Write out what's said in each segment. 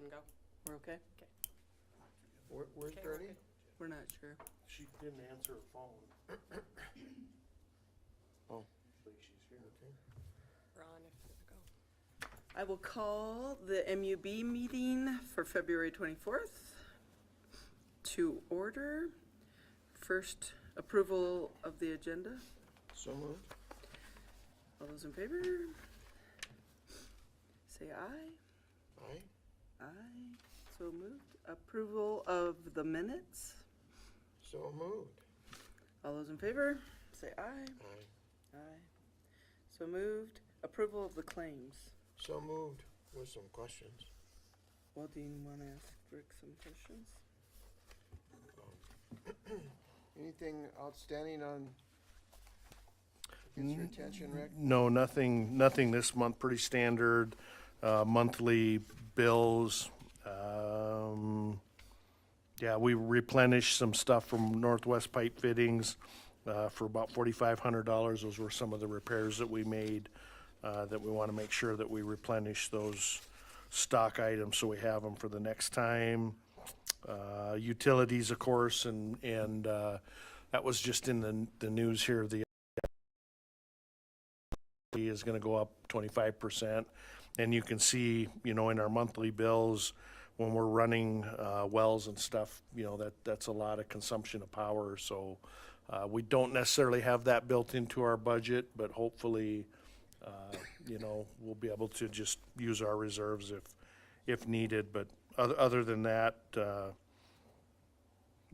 ahead and go. We're okay? Okay. Where's Okay, Bernie? We're not sure. She didn't answer her phone. Oh. But she's here. Okay. Ron, if you go. I will call the MUB meeting for February 24th to order. First, approval of the agenda. So moved. All those in favor? Say aye. Aye. Aye. So moved. Approval of the minutes. So moved. All those in favor? Say aye. Aye. Aye. So moved. Approval of the claims. So moved with some questions. Well, do you want to ask Rick some questions? Anything outstanding on gets your attention, Rick? No, nothing this month, pretty standard, monthly bills. Yeah, we replenished some stuff from Northwest Pipe Fittings, for about $4,500. Those were some of the repairs that we made, that we want to make sure that we replenish those stock items so we have them for the next time. Utilities, of course, and that was just in the news here. The is going to go up 25%, and you can see, in our monthly bills when we're running wells and stuff, that's a lot of consumption of power. So we don't necessarily have that built into our budget, but hopefully, we'll be able to just use our reserves if needed. But other than that,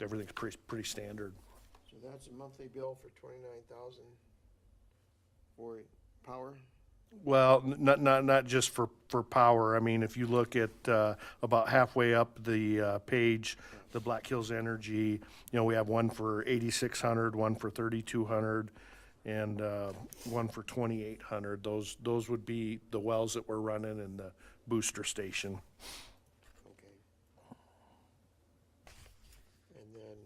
everything's pretty standard. So that's a monthly bill for $29,000 for power. Well, not just for power. I mean, if you look at about halfway up the page, the Black Hills Energy, we have one for $8,600, one for $3,200, and one for $2,800. Those would be the wells that we're running in the booster station. Okay. And then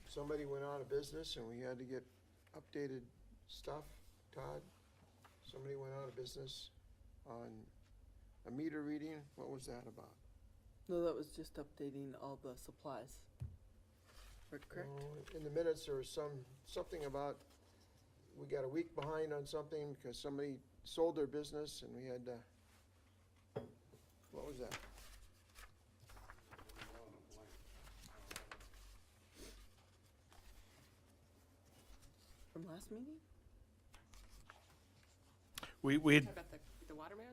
somebody went out of business and we had to get updated stuff. Todd, somebody went out of business on a meter reading. What was that about? No, that was just updating all the supplies. Correct? In the minutes, there was something about we got a week behind on something because somebody sold their business and we had to, what was that? From last meeting? We Talk about the waterman?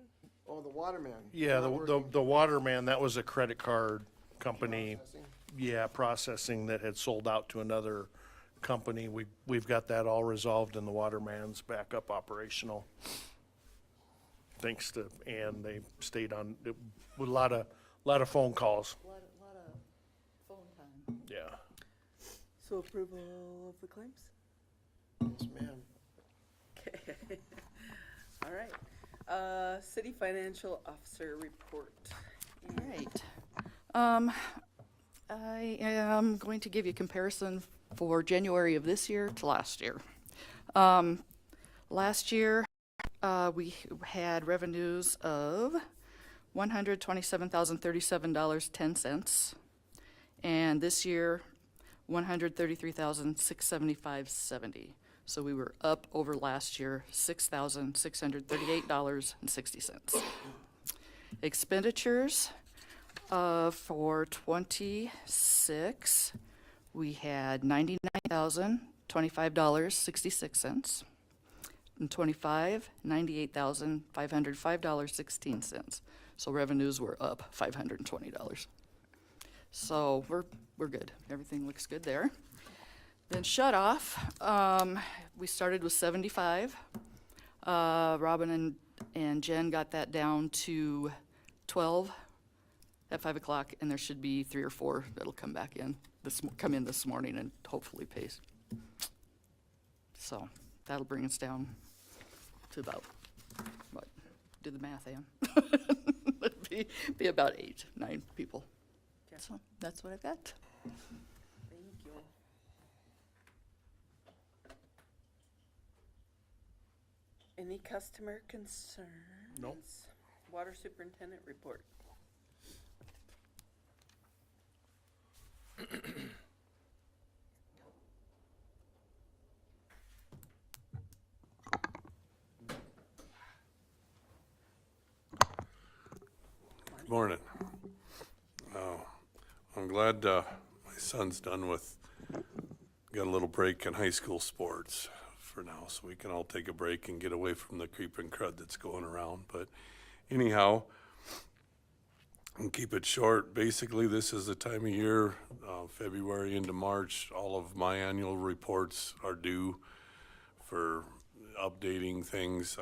Oh, the waterman. yeah, Not working. the Waterman, that was a credit card company. Processing. Yeah, processing that had sold out to another company. We've got that all resolved and the Waterman's back up operational. Thanks to Ann, they stayed on with a lot of phone calls. A lot of phone time. Yeah. So approval of the claims? Yes, ma'am. Okay. All right. City Financial Officer report. All right. I am going to give you a comparison for January of this year to last year. Last year, we had revenues of $127,037.10, and this year, $133,675.70. So we were up over last year, $6,638.60. Expenditures for 26, we had $99,025.66. In 25, $98,505.16. So revenues were up $520. So we're good. Everything looks good there. Then shut off, we started with 75. Robin and Jen got that down to 12 at 5 o'clock, and there should be 3 or 4 that'll come in this morning and hopefully pay. So that'll bring us down to about, what, do the math, Ann? It'd be about 8, 9 people. Okay. So that's what I've got. Thank you. Any customer concerns? Nope. Water superintendent report. Morning. I'm glad my son's done with, got a little break in high school sports for now, so we can all take a break and get away from the creep and crud that's going around. But anyhow, and keep it short, basically this is the time of year, February into March, all of my annual reports are due for updating things.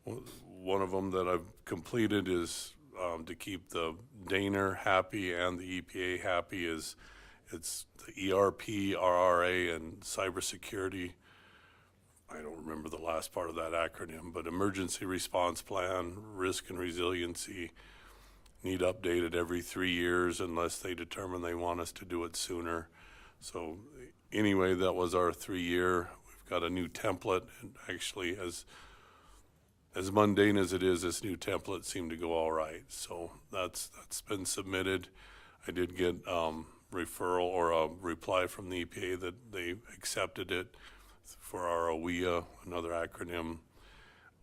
One of them that I've completed is to keep the Daner happy and the EPA happy is it's the ERP, RRA, and cybersecurity. I don't remember the last part of that acronym, but Emergency Response Plan, Risk and Resiliency need updated every 3 years unless they determine they want us to do it sooner. So anyway, that was our 3-year. We've got a new template, and actually as mundane as it is, this new template seemed to go all right. So that's been submitted. I did get referral or a reply from the EPA that they accepted it for our OEA, another acronym.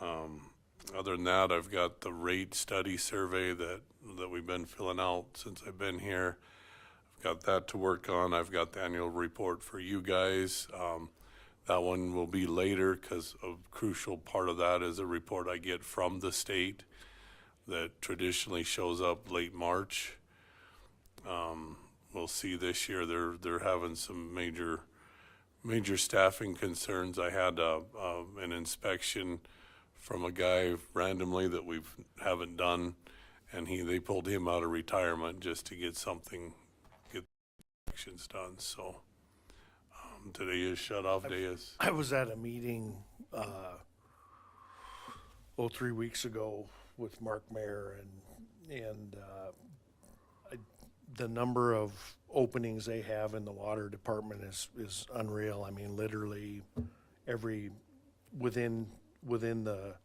Other than that, I've got the rate study survey that we've been filling out since I've been here. I've got that to work on. I've got the annual report for you guys. That one will be later because a crucial part of that is a report I get from the state that traditionally shows up late March. We'll see this year they're having some major staffing concerns. I had an inspection from a guy randomly that we haven't done, and they pulled him out of retirement just to get inspections done. So today is shut-off day. I was at a meeting 3 weeks ago with Mark Mayer, and the number of openings they have in the water department is unreal. I mean, literally within the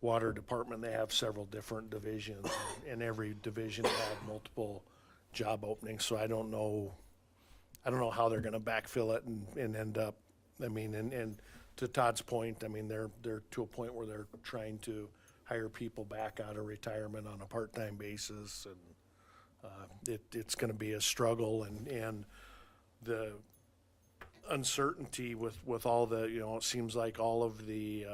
water department, they have several different divisions, and every division had multiple job openings. So I don't know how they're going to backfill it and end up. I mean, and to Todd's point, I mean, they're to a point where they're trying to hire people back out of retirement on a part-time basis, and it's going to be a struggle, and the uncertainty with all the, it seems like all of the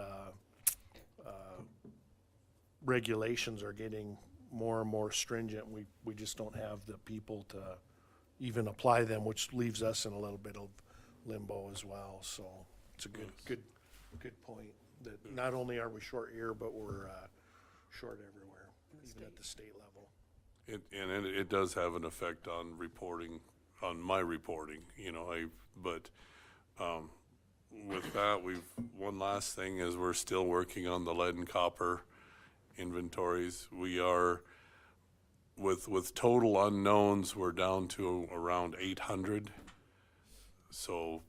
regulations are getting more and more stringent. We just don't have the people to even apply them, which leaves us in a little bit of limbo as well. So it's a good point that not only are we short here, but we're short everywhere, even at the state level. It does have an effect on reporting, on my reporting, but with that, one last thing is we're still working on the lead and copper inventories. We are, with total unknowns, we're down to around 800. So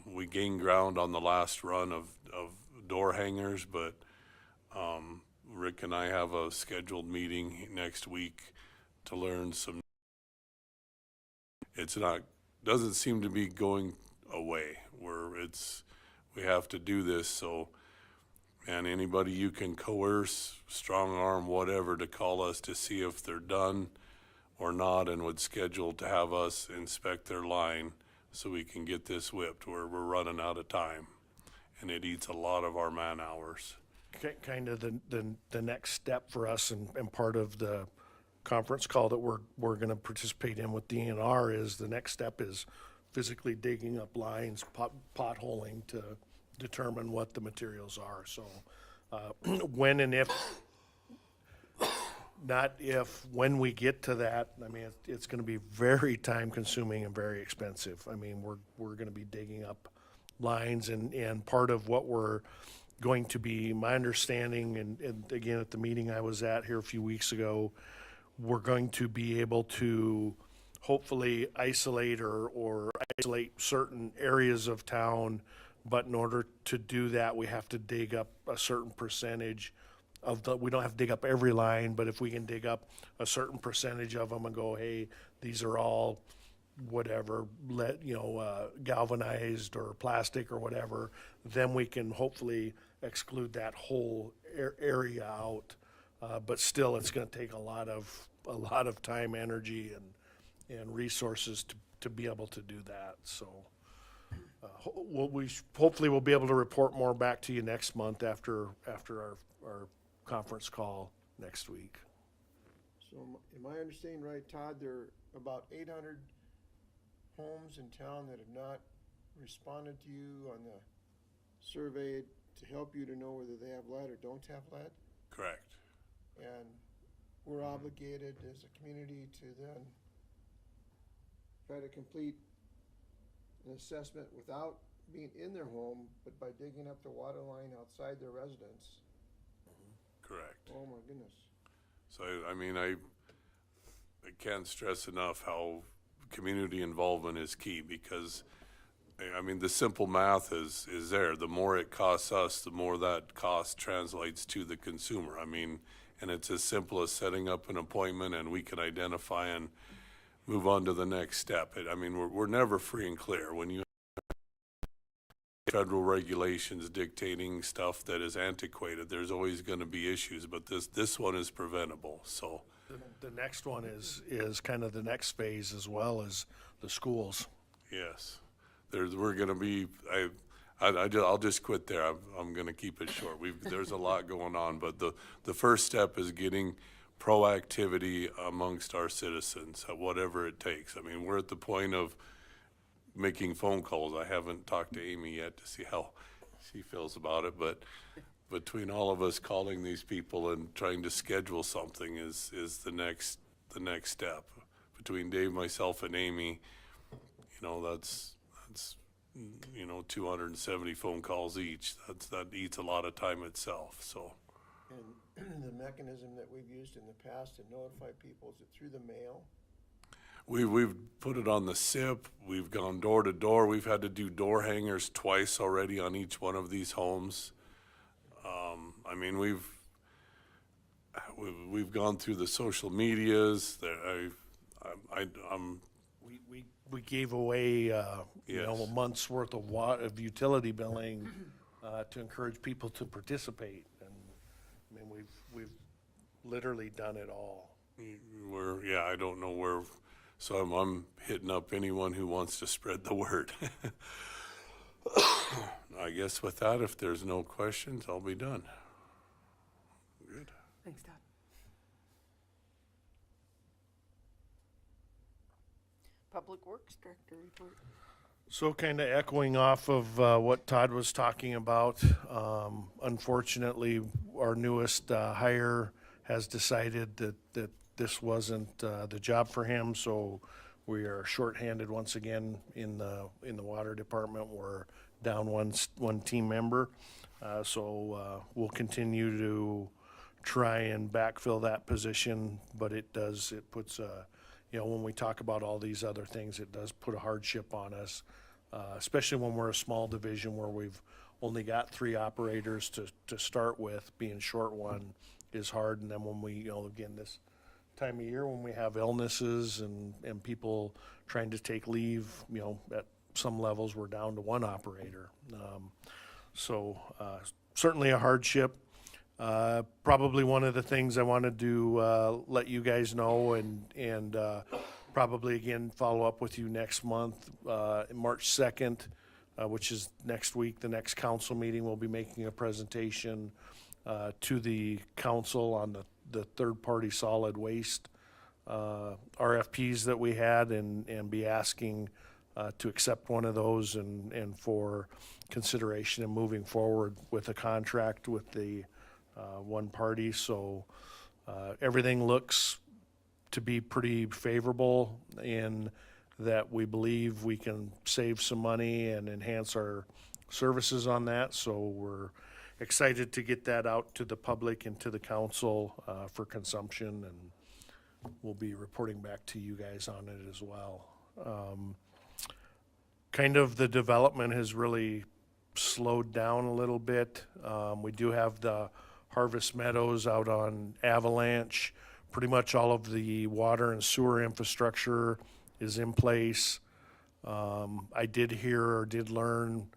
we gained ground on the last run of door hangers, but Rick and I have a scheduled meeting next week to learn some. Doesn't seem to be going away. We have to do this. So, and anybody you can coerce, strong arm, whatever, to call us to see if they're done or not, and would schedule to have us inspect their line so we can get this whipped, where we're running out of time, and it eats a lot of our man hours. Kind of the next step for us, and part of the conference call that we're going to participate in with DNR is the next step is physically digging up lines, potholing to determine what the materials are. So when and if, not if, when we get to that, I mean, it's going to be very time consuming and very expensive. I mean, we're going to be digging up lines, and part of what we're going to be, my understanding, and again, at the meeting I was at here a few weeks ago, we're going to be able to hopefully isolate or isolate certain areas of town, but in order to do that, we have to dig up a certain percentage we don't have to dig up every line, but if we can dig up a certain percentage of them and go, hey, these are all whatever, galvanized or plastic or whatever, then we can hopefully exclude that whole area out. But still, it's gonna take a lot of time, energy, and resources to be able to do that, so. Hopefully we'll be able to report more back to you next month after our conference call next week. So am I understanding right, Todd, there are about 800 homes in town that have not responded to you on the survey to help you to know whether they have lead or don't have lead? Correct. And we're obligated as a community to then try to complete an assessment without being in their home, but by digging up the water line outside their residence. Correct. Oh my goodness. So, I mean, I can't stress enough how community involvement is key, because, I mean, the simple math is there. The more it costs us, the more that cost translates to the consumer. I mean, and it's as simple as setting up an appointment and we can identify and move on to the next step. I mean, we're never free and clear. When you federal regulations dictating stuff that is antiquated, there's always going to be issues, but this one is preventable, so. The next one is kind of the next phase as well as the schools. Yes, we're going to be, I'll just quit there. I'm going to keep it short. There's a lot going on, but the first step is getting proactivity amongst our citizens, whatever it takes. I mean, we're at the point of making phone calls. I haven't talked to Amy yet to see how she feels about it, but between all of us calling these people and trying to schedule something is the next step. Between Dave, myself, and Amy, that's 270 phone calls each. That eats a lot of time itself, so. And the mechanism that we've used in the past to notify people, is it through the mail? We've put it on the SIP. We've gone door to door. We've had to do door hangers twice already on each one of these homes. I mean, we've gone through the social medias. We gave away Yes. a month's worth of utility billing to encourage people to participate, and I mean we've literally done it all. I don't know where. So I'm hitting up anyone who wants to spread the word. I guess with that, if there's no questions, I'll be done. Good. Thanks, Todd. Public Works Director report. So kind of echoing off of what Todd was talking about, unfortunately, our newest hire has decided that this wasn't the job for him, so we are shorthanded once again in the water department. We're down one team member, so we'll continue to try and backfill that position, but it puts when we talk about all these other things, it does put a hardship on us, especially when we're a small division where we've only got 3 operators to start with. Being short one is hard, and then when we, again, this time of year when we have illnesses and people trying to take leave, at some levels we're down to 1 operator. So certainly a hardship. Probably one of the things I wanted to let you guys know and probably again follow up with you next month, March 2nd, which is next week, the next council meeting. We'll be making a presentation to the council on the third-party solid waste RFPs that we had and be asking to accept one of those and for consideration and moving forward with a contract with the one party. So everything looks to be pretty favorable in that we believe we can save some money and enhance our services on that. So we're excited to get that out to the public and to the council for consumption, and we'll be reporting back to you guys on it as well. Kind of the development has really slowed down a little bit. We do have the Harvest Meadows out on Avalanche. Pretty much all of the water and sewer infrastructure is in place. I did hear or did learn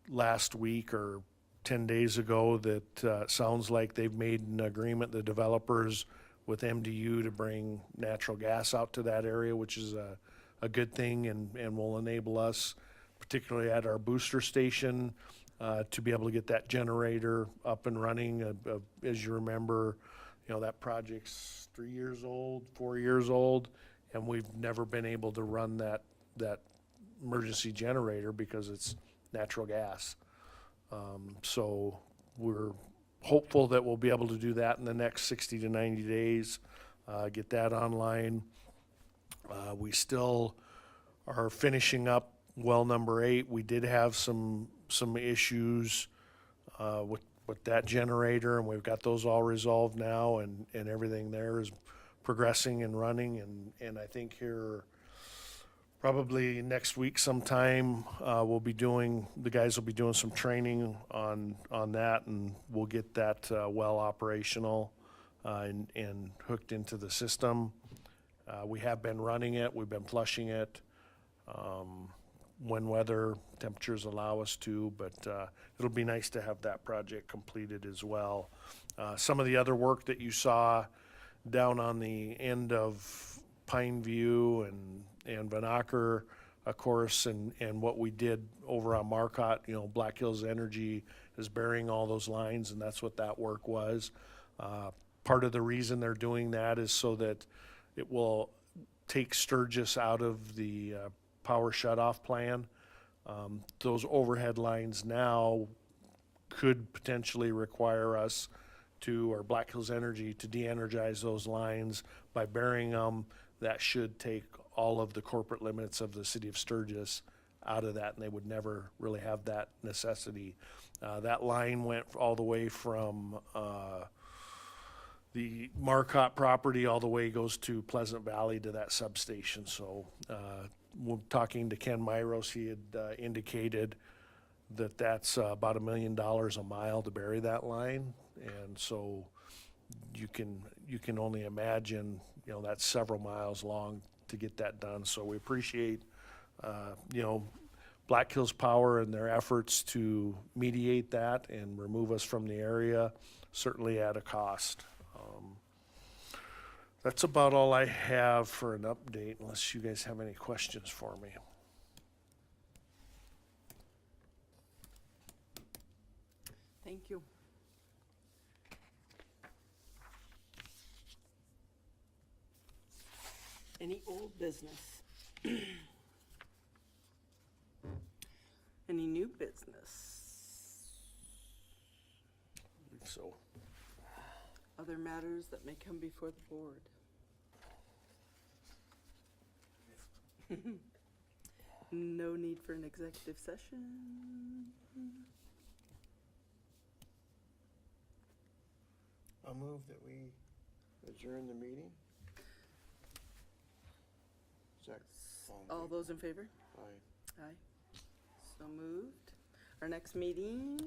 last week or 10 days ago that sounds like they've made an agreement, the developers, with MDU to bring natural gas out to that area, which is a good thing and will enable us, particularly at our booster station, to be able to get that generator up and running. As you remember, that project's 3 years old, 4 years old, and we've never been able to run that emergency generator because it's natural gas. So we're hopeful that we'll be able to do that in the next 60 to 90 days, get that online. We still are finishing up well number 8. We did have some issues with that generator, and we've got those all resolved now, and everything there is progressing and running, and I think here probably next week sometime, the guys will be doing some training on that, and we'll get that well operational and hooked into the system. We have been running it, we've been flushing it when weather temperatures allow us to, but it'll be nice to have that project completed as well. Some of the other work that you saw down on the end of Pine View and Vanacker, of course, and what we did over on Marcotte, Black Hills Energy is burying all those lines, and that's what that work was. Part of the reason they're doing that is so that it will take Sturgis out of the power shutoff plan. Those overhead lines now could potentially require us or Black Hills Energy to de-energize those lines. By burying them, that should take all of the corporate limits of the city of Sturgis out of that, and they would never really have that necessity. That line went all the way from the Marcotte property all the way goes to Pleasant Valley to that substation. So when talking to Ken Myros, he had indicated that that's about $1 million a mile to bury that line, and so you can only imagine, that's several miles long to get that done. So we appreciate, Black Hills Power and their efforts to mediate that and remove us from the area, certainly at a cost. That's about all I have for an update, unless you guys have any questions for me. Thank you. Any old business? Any new business? So, Other matters that may come before the board? No need for an executive session. I'll move that we adjourn the meeting. Second. All those in favor? Aye. Aye. So moved. Our next meeting